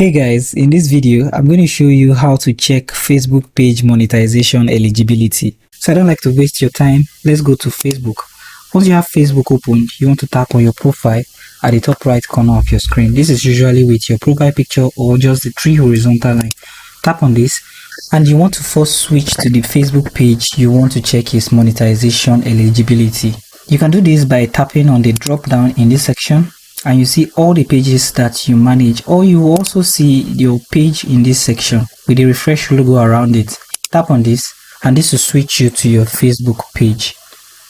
Hey guys, in this video, I'm going to show you how to check Facebook page monetization eligibility. So I don't like to waste your time. Let's go to Facebook. Once you have Facebook open, you want to tap on your profile at the top right corner of your screen. This is usually with your profile picture or just the three horizontal line. Tap on this and you want to first switch to the Facebook page you want to check its monetization eligibility. You can do this by tapping on the drop down in this section, and you see all the pages that you manage, or you also see your page in this section with the refresh logo around it. Tap on this and this will switch you to your Facebook page.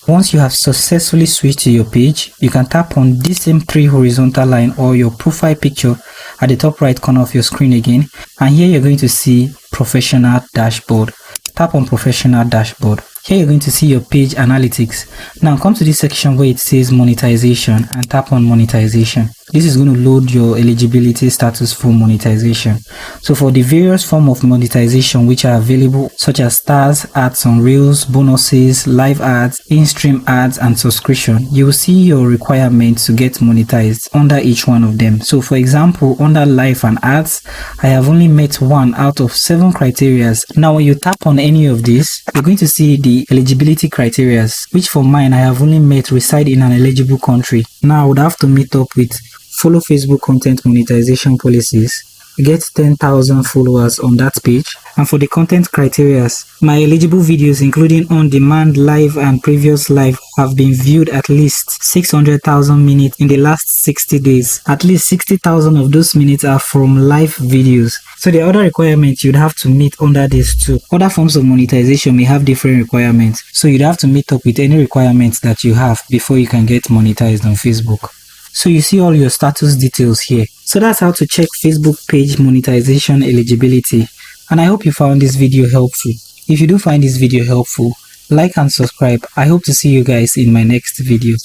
Once you have successfully switched to your page, you can tap on this same three horizontal line or your profile picture at the top right corner of your screen again, and here you're going to see professional dashboard. Tap on professional dashboard. Here you're going to see your page analytics. Now come to this section where it says monetization and tap on monetization. This is going to load your eligibility status for monetization. So for the various forms of monetization which are available, such as stars, ads on reels, bonuses, live ads, in-stream ads, and subscription, you will see your requirements to get monetized under each one of them. So for example, under live and ads, I have only met 1 out of 7 criteria. Now when you tap on any of these, you're going to see the eligibility criteria, which for mine I have only met reside in an eligible country. Now I would have to meet up with follow Facebook content monetization policies, get 10,000 followers on that page, and for the content criteria, my eligible videos including on-demand, live, and previous live have been viewed at least 600,000 minutes in the last 60 days. At least 60,000 of those minutes are from live videos. So the other requirements you'd have to meet under this too. Other forms of monetization may have different requirements, so you'd have to meet up with any requirements that you have before you can get monetized on Facebook. So you see all your status details here. So that's how to check Facebook page monetization eligibility. And I hope you found this video helpful. If you do find this video helpful, like and subscribe. I hope to see you guys in my next video.